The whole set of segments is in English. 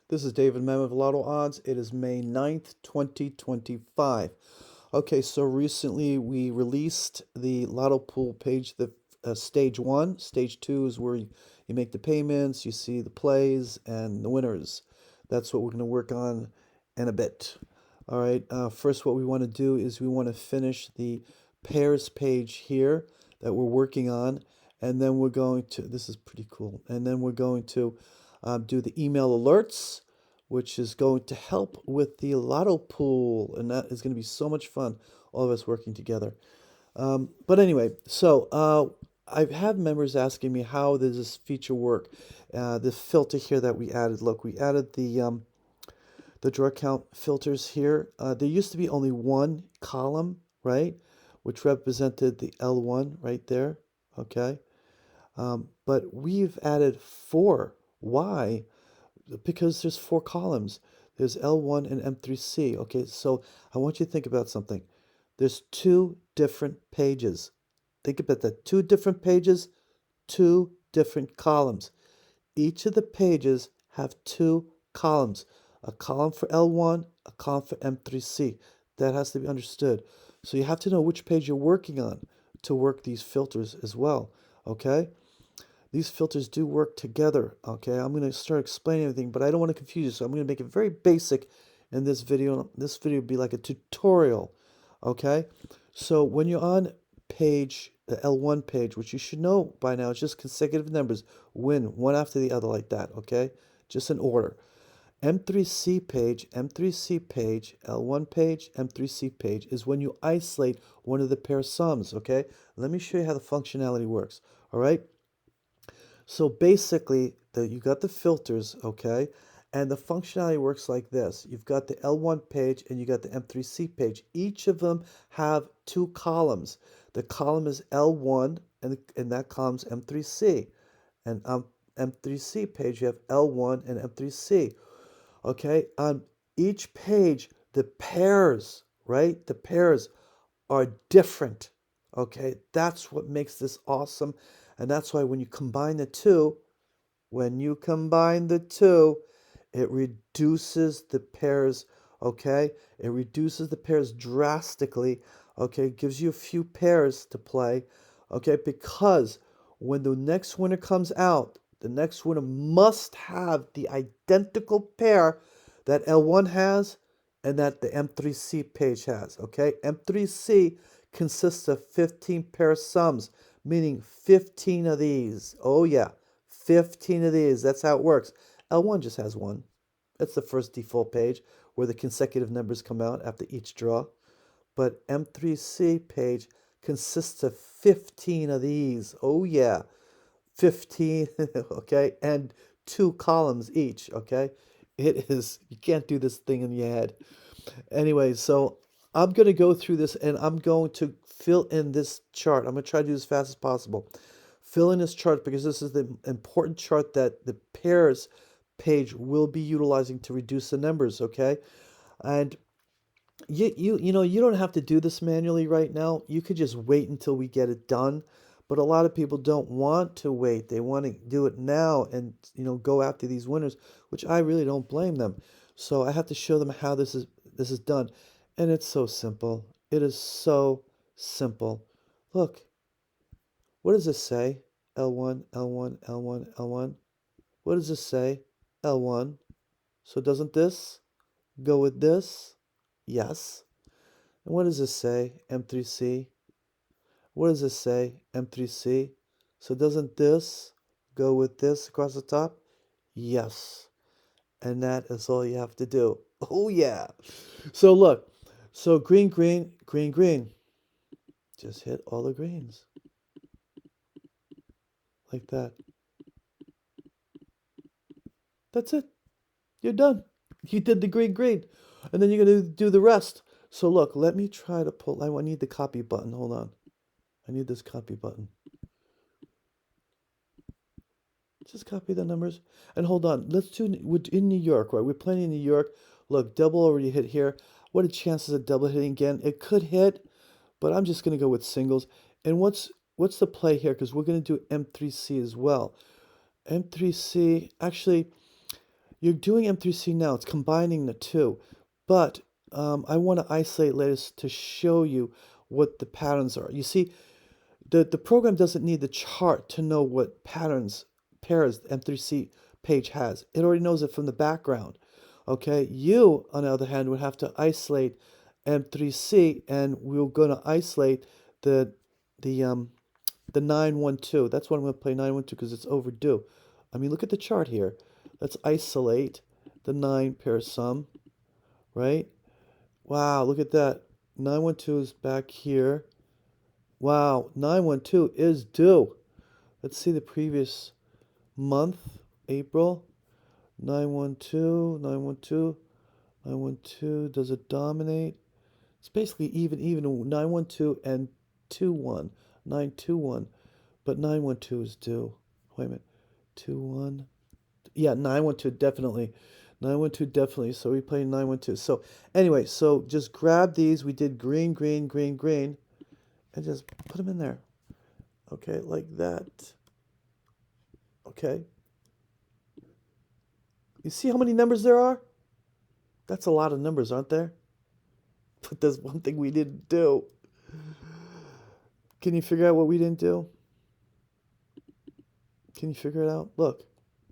This is David Mem of Lotto Odds. It is May 9th, 2025. Okay, so recently we released the Lotto Pool page, the stage one. Stage two is where you make the payments, you see the plays and the winners. That's what we're going to work on in a bit. All right, first, what we want to do is we want to finish the pairs page here that we're working on, and then we're going to, this is pretty cool, and then we're going to do the email alerts, which is going to help with the lotto pool, and that is going to be so much fun, all of us working together. But anyway, so I've had members asking me how does this feature work? The filter here that we added. Look, we added the draw count filters here. There used to be only one column, right, which represented the L1 right there. Okay, but we've added four. Why? Because there's four columns. There's L1 and M3C. Okay, so I want you to think about something. There's two different pages. Think about that. Two different pages, two different columns. Each of the pages have two columns. A column for L1, a column for M3C. That has to be understood. So you have to know which page you're working on to work these filters as well. Okay? These filters do work together, okay? I'm going to start explaining everything, but I don't want to confuse you, so I'm going to make it very basic in this video. This video will be like a tutorial, okay? So when you're on page, the L1 page, which you should know by now, it's just consecutive numbers, one after the other like that, okay? Just in order. M3C page, L1 page, M3C page is when you isolate one of the pair sums, okay? Let me show you how the functionality works, all right? So basically, you got the filters, okay? And the functionality works like this. You've got the L1 page and you got the M3C page. Each of them have two columns. The column is L1 and that column's M3C. And on M3C page, you have L1 and M3C. Okay? On each page, the pairs, right? The pairs are different. Okay, that's what makes this awesome. And that's why when you combine the two, it reduces the pairs, okay? It reduces the pairs drastically, okay? It gives you a few pairs to play, okay? Because when the next winner comes out, the next winner must have the identical pair that L1 has and that the M3C page has, okay? M3C consists of 15 pair sums, meaning 15 of these. Oh yeah, 15 of these. That's how it works. L1 just has one. That's the first default page where the consecutive numbers come out after each draw. But M3C page consists of 15 of these. Oh yeah, 15, okay? And two columns each, okay? It is, you can't do this thing in your head. Anyway, so I'm going to go through this and I'm going to fill in this chart. I'm going to try to do as fast as possible. Fill in this chart because this is the important chart that the pairs page will be utilizing to reduce the numbers, okay? And you don't have to do this manually right now. You could just wait until we get it done. But a lot of people don't want to wait. They want to do it now and go after these winners, which I really don't blame them. So I have to show them how this is done. And it's so simple. It is so simple. Look, what does this say? L1, L1, L1, L1. What does this say? L1. So doesn't this go with this? Yes. And what does this say? M3C. What does this say? M3C. So doesn't this go with this across the top? Yes. And that is all you have to do. Oh yeah. So look. So green, green, green, green. Just hit all the greens. Like that. That's it. You're done. You did the green, green. And then you're going to do the rest. So look, let me try to pull. I need the copy button. Hold on. I need this copy button. Just copy the numbers. And hold on. Let's do, we're in New York, right? We're playing in New York. Look, double already hit here. What are the chances of double hitting again? It could hit, but I'm just going to go with singles. And what's the play here? Because we're going to do M3C as well. M3C, actually, You're doing M3C now. It's combining the two. But I want to isolate layers to show you what the patterns are. You see, the program doesn't need the chart to know what pairs the M3C page has. It already knows it from the background. Okay, you, on the other hand, would have to isolate M3C, and we're going to isolate the the um the 912. That's what I'm going to play 912 because it's overdue. I mean, look at the chart here. Let's isolate the 9 pair sum, right? Wow, look at that. 912 is back here. Wow, 912 is due. Let's see the previous month, April. 912, 912, 912. Does it dominate? It's basically even 912 and 21, 921. But 912 is due. Wait a minute. 21. Yeah, 912 definitely. 912 definitely. So we play 912. So anyway, so just grab these. We did green, green, green, green, and just put them in there. Okay, like that. Okay. You see how many numbers there are? That's a lot of numbers, aren't there? But there's one thing we didn't do. Can you figure out what we didn't do? Can you figure it out? Look,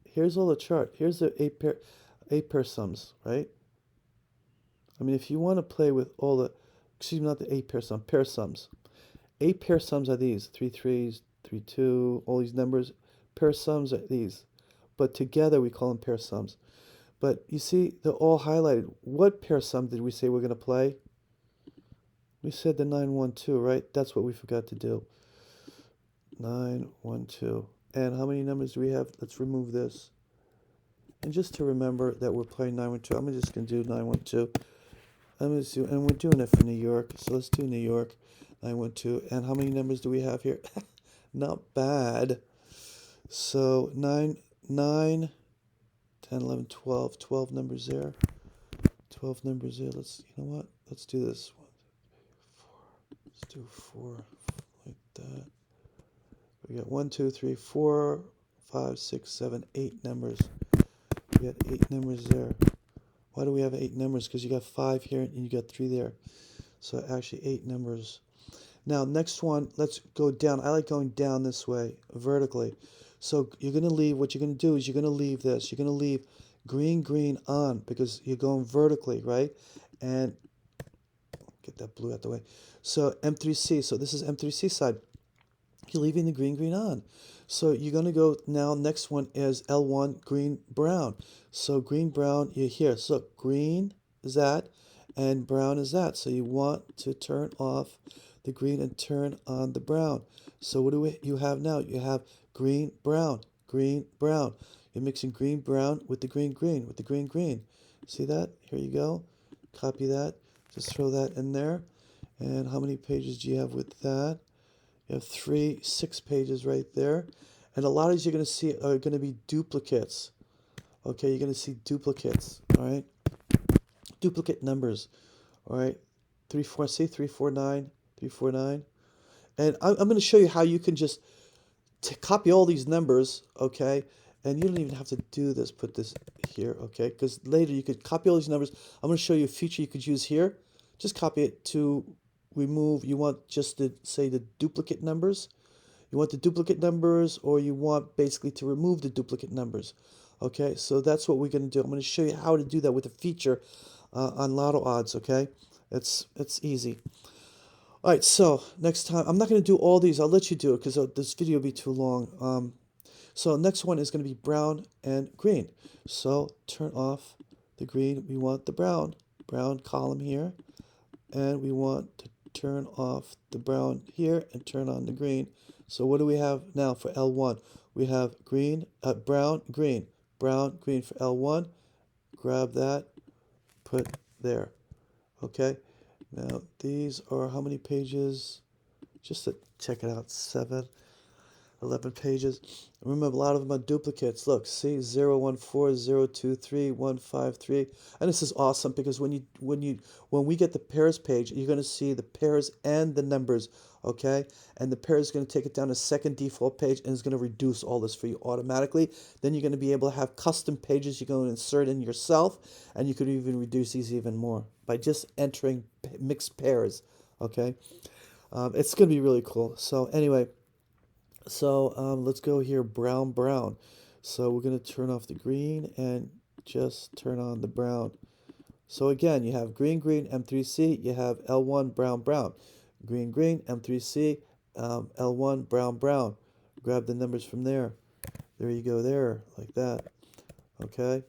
here's all the chart. Here's the eight pair sums, right? I mean, if you want to play with all the, excuse me, not the pair sums. Eight pair sums are these, three threes, three two, all these numbers. Pair sums are these. But together we call them pair sums. But you see, they're all highlighted. What pair sum did we say we're going to play? We said the 912, right? That's what we forgot to do. 912. And how many numbers do we have? Let's remove this. And just to remember that we're playing 912, I'm just going to do 912. And we're doing it for New York. So let's do New York. 912. And how many numbers do we have here? Not bad. So 9, 9, 10, 11, 12. 12 numbers there. 12 numbers there. Let's, you know what? Let's do this. 1, 2, 3, 4. Let's do 4 like that. We got 1, 2, 3, 4, 5, 6, 7, 8 numbers. We got 8 numbers there. Why do we have 8 numbers? Because you got 5 here and you got 3 there. So actually 8 numbers. Now next one, let's go down. I like going down this way, vertically. So you're going to leave, what you're going to do is you're going to leave this. You're going to leave green, green on because you're going vertically, right? And get that blue out the way. So M3C, so this is M3C side. You're leaving the green, green on. So you're going to go now, next one is L1, green, brown. So green, brown, you're here. So green is that, and brown is that. So you want to turn off the green and turn on the brown. So what do you have now? You have green, brown, green, brown. You're mixing green, brown with the green, green, with the green, green. See that? Here you go. Copy that. Just throw that in there. And how many pages do you have with that? You have 6 pages right there. And a lot of these you're going to see are going to be duplicates. Okay, you're going to see duplicates, all right? Duplicate numbers, all right? 3, 4, see, 3, 4, 9, 3, 4, 9. And I'm going to show you how you can just copy all these numbers, okay? And you don't even have to do this, put this here, okay? Because later you could copy all these numbers. I'm going to show you a feature you could use here. Just copy it to remove, you want just to say the duplicate numbers. You want the duplicate numbers, or you want basically to remove the duplicate numbers. Okay, so that's what we're going to do. I'm going to show you how to do that with a feature on Lotto odds, okay? It's easy. All right, so next time, I'm not going to do all these. I'll let you do it because this video will be too long. So next one is going to be brown and green. So turn off the green. We want the brown column here. And we want to turn off the brown here and turn on the green. So what do we have now for L1? We have green, brown, green for L1. Grab that, put there. Okay. Now these are how many pages? Just to check it out, 7. 11 pages. Remember, a lot of them are duplicates. Look, see, 014, 023, 153. And this is awesome because when we get the pairs page, you're going to see the pairs and the numbers, okay? And the pairs is going to take it down to second default page and it's going to reduce all this for you automatically. Then you're going to be able to have custom pages you're going to insert in yourself, and you could even reduce these even more by just entering mixed pairs, okay? It's going to be really cool. So anyway, let's go here, brown, brown. So we're going to turn off the green and just turn on the brown. So again, you have green, green, M3C, you have L1, brown, brown. Green, green, M3C, L1, brown, brown. Grab the numbers from there. There you go there, like that. Okay?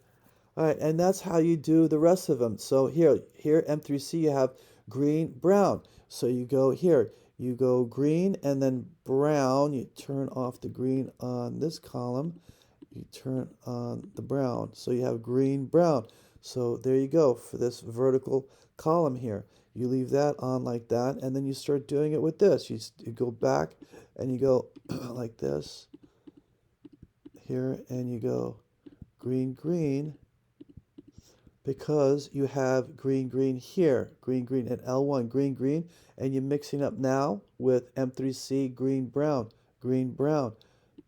All right, and that's how you do the rest of them. So here, M3C, you have green, brown. So you go here, you go green and then brown. You turn off the green on this column. You turn on the brown. So you have green, brown. So there you go for this vertical column here. You leave that on like that, and then you start doing it with this. You go back and you go like this here, and you go green, green, because you have green, green here, green, green, and L1, green, green, and you're mixing up now with M3C, green, brown, green, brown.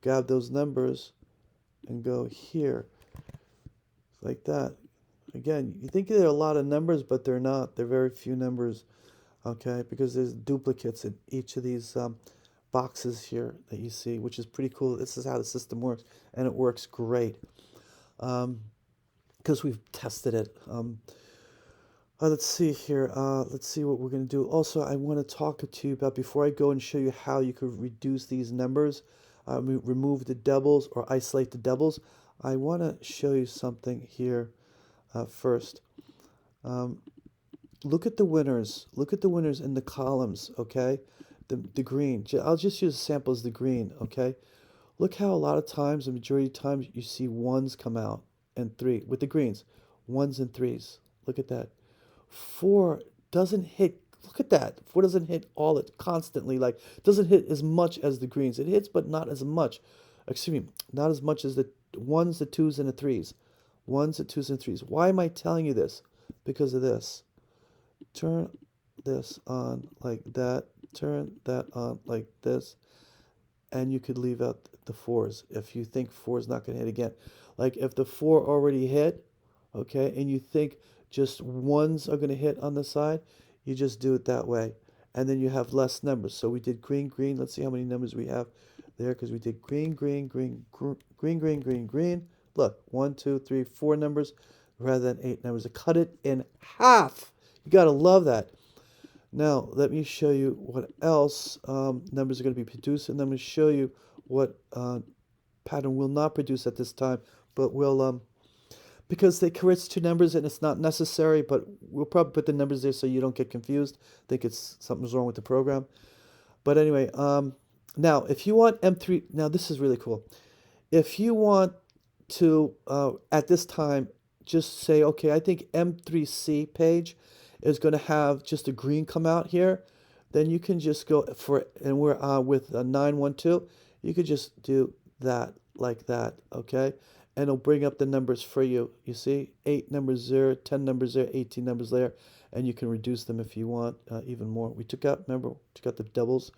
Grab those numbers and go here, like that. Again, you think there are a lot of numbers, but they're not. They're very few numbers, okay, because there's duplicates in each of these boxes here that you see, which is pretty cool. This is how the system works, and it works great. Because we've tested it. Let's see here. Let's see what we're going to do. Also, I want to talk to you about, before I go and show you how you could reduce these numbers, remove the doubles or isolate the doubles, I want to show you something here first. Look at the winners. Look at the winners in the columns, okay? The green. I'll just use a sample as the green, okay? Look how a lot of times, the majority of times, you see ones come out and three with the greens. Ones and threes. Look at that. Four doesn't hit. Look at that. Four doesn't hit all it constantly. Like, doesn't hit as much as the greens. It hits, but not as much. Excuse me, not as much as the ones, the twos, and the threes. Ones, the twos, and threes. Why am I telling you this? Because of this. Turn this on like that. Turn that on like this. And you could leave out the fours if you think four is not going to hit again. Like if the four already hit, okay, and you think just ones are going to hit on the side, you just do it that way. And then you have less numbers. So we did green, green. Let's see how many numbers we have there, because we did green, green, green, green, green, green, green. Look, 1, 2, 3, 4 numbers rather than 8 numbers. I cut it in half. You got to love that. Now, let me show you what else numbers are going to be produced, and I'm going to show you what pattern will not produce at this time, but will, because they correct two numbers and it's not necessary, but we'll probably put the numbers there so you don't get confused, think it's something's wrong with the program. But anyway, now, if you want M3, now this is really cool. If you want to, at this time, just say, okay, I think M3C page is going to have just a green come out here, then you can just go for, and we're with 912, you could just do that like that, okay? And it'll bring up the numbers for you. You see, 8 numbers there, 10 numbers there, 18 numbers there, and you can reduce them if you want even more. We took out, remember, took out the doubles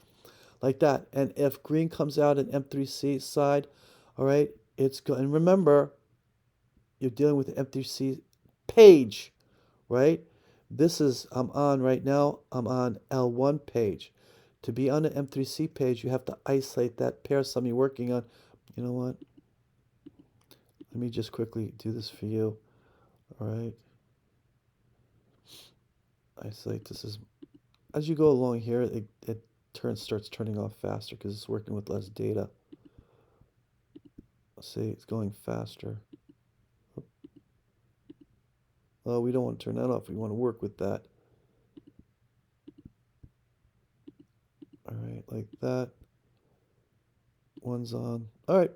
like that. And if green comes out in M3C side, all right, it's going, and remember, you're dealing with the M3C page, right? This is, I'm on right now, I'm on L1 page. To be on the M3C page, you have to isolate that pair sum you're working on. You know what? Let me just quickly do this for you. All right. Isolate this as you go along here, it starts turning off faster because it's working with less data. See, it's going faster. Oh, we don't want to turn that off. We want to work with that. All right, like that. One's on. All right.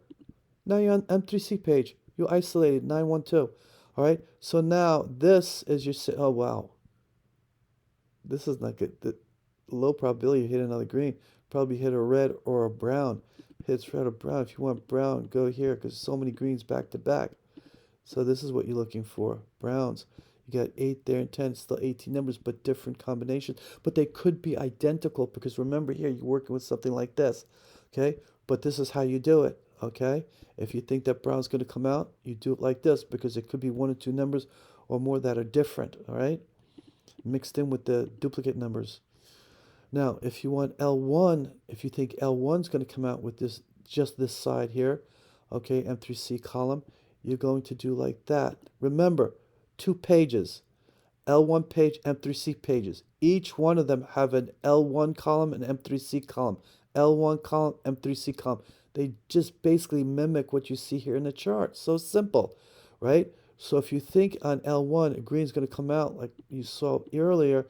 Now you're on M3C page. You isolated 912. All right. So now this is your, oh, wow. This is not good. The low probability you hit another green. Probably hit a red or a brown. Hits red or brown. If you want brown, go here because so many greens back to back. So this is what you're looking for. Browns. You got 8 there and 10, still 18 numbers, but different combinations. But they could be identical because remember here, you're working with something like this. Okay? But this is how you do it. Okay? If you think that brown's going to come out, you do it like this because it could be 1 or 2 numbers or more that are different. All right? Mixed in with the duplicate numbers. Now, if you want L1, if you think L1's going to come out with this, just this side here, okay, M3C column, you're going to do like that. Remember, 2 pages, L1 page, M3C pages. Each one of them have an L1 column and M3C column. L1 column, M3C column. They just basically mimic what you see here in the chart. So simple, right? So if you think on L1, green's going to come out like you saw earlier,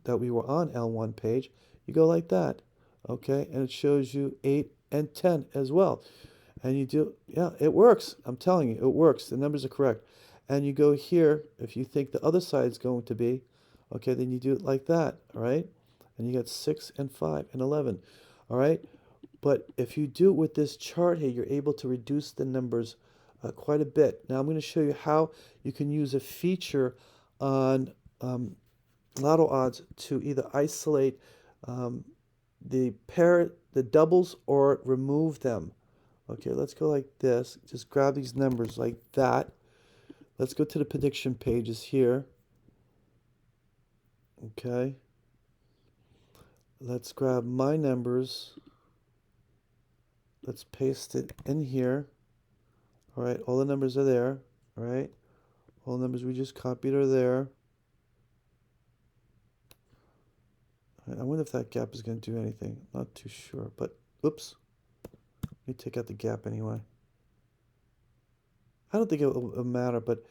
that we were on L1 page, you go like that, okay? And it shows you 8 and 10 as well. And you do, yeah, it works. I'm telling you, it works. The numbers are correct. And you go here, if you think the other side is going to be, okay, then you do it like that, all right? And you got 6 and 5 and 11, all right? But if you do it with this chart here, you're able to reduce the numbers quite a bit. Now I'm going to show you how you can use a feature on lotto odds to either isolate the doubles or remove them. Okay, let's go like this. Just grab these numbers like that. Let's go to the prediction pages here. Okay. Let's grab my numbers. Let's paste it in here. All right, all the numbers are there. All right, all the numbers we just copied are there. I wonder if that gap is going to do anything. Not too sure, but oops. Let me take out the gap anyway. I don't think it will matter, but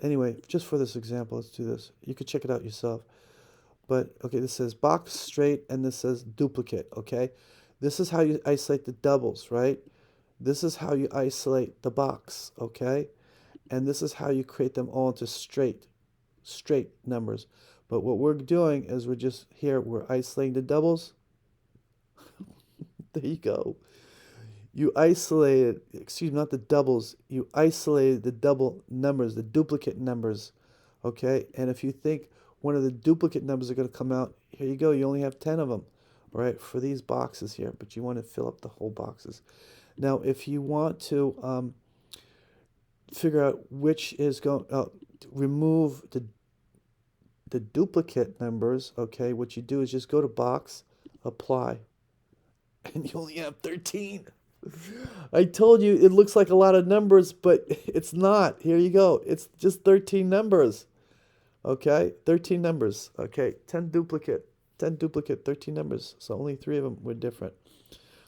anyway, just for this example, let's do this. You could check it out yourself. But, okay, this says box straight, and this says duplicate, okay? This is how you isolate the doubles, right? This is how you isolate the box, okay? And this is how you create them all into straight numbers. But what we're doing is we're just here, we're isolating the doubles. There you go. You isolated, excuse me, not the doubles, you isolated the double numbers, the duplicate numbers, okay? And if you think one of the duplicate numbers are going to come out, here you go, you only have 10 of them, right, for these boxes here, but you want to fill up the whole boxes. Now, if you want to figure out which is going, remove the duplicate numbers, okay, what you do is just go to box, apply, and you only have 13. I told you it looks like a lot of numbers, but it's not. Here you go. It's just 13 numbers. Okay? 13 numbers. Okay? 10 duplicate. 10 duplicate, 13 numbers. So only 3 of them were different.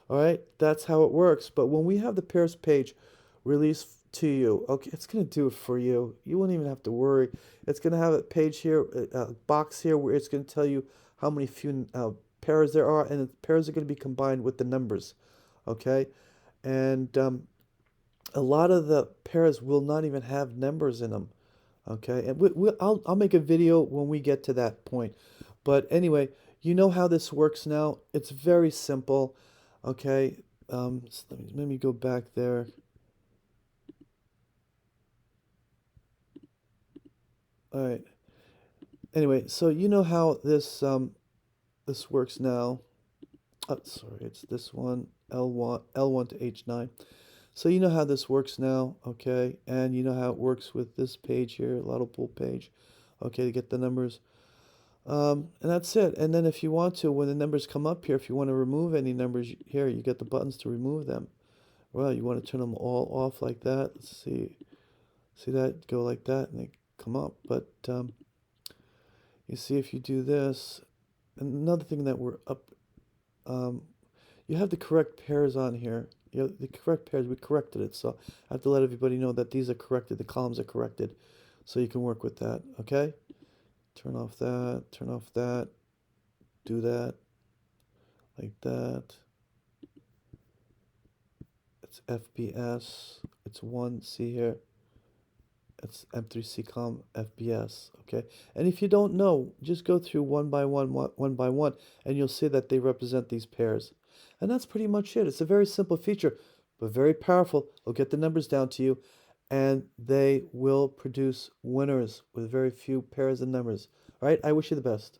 All right? That's how it works. But when we have the pairs page released to you, okay, it's going to do it for you. You won't even have to worry. It's going to have a page here, a box here where it's going to tell you how many pairs there are, and the pairs are going to be combined with the numbers. Okay? And a lot of the pairs will not even have numbers in them. Okay, and I'll make a video when we get to that point. But anyway, you know how this works now. It's very simple. Okay, so let me go back there. All right. Anyway, so you know how this works now. Oh, sorry, it's this one, L1 to H9. So you know how this works now, okay? And you know how it works with this page here, lotto pool page, okay, to get the numbers. And that's it. And then if you want to, when the numbers come up here, if you want to remove any numbers here, you get the buttons to remove them. Well, you want to turn them all off like that. Let's see. See that? Go like that and they come up. But you see if you do this, another thing that we're up, you have the correct pairs on here. You know, the correct pairs, we corrected it. So I have to let everybody know that these are corrected, the columns are corrected. So you can work with that, okay? Turn off that, do that, like that. It's FPS, it's 1, see here, It's M3CCOM FBS, okay? And if you don't know, just go through one by one, and you'll see that they represent these pairs. And that's pretty much it. It's a very simple feature, but very powerful. It'll get the numbers down to you, and they will produce winners with very few pairs of numbers. All right, I wish you the best.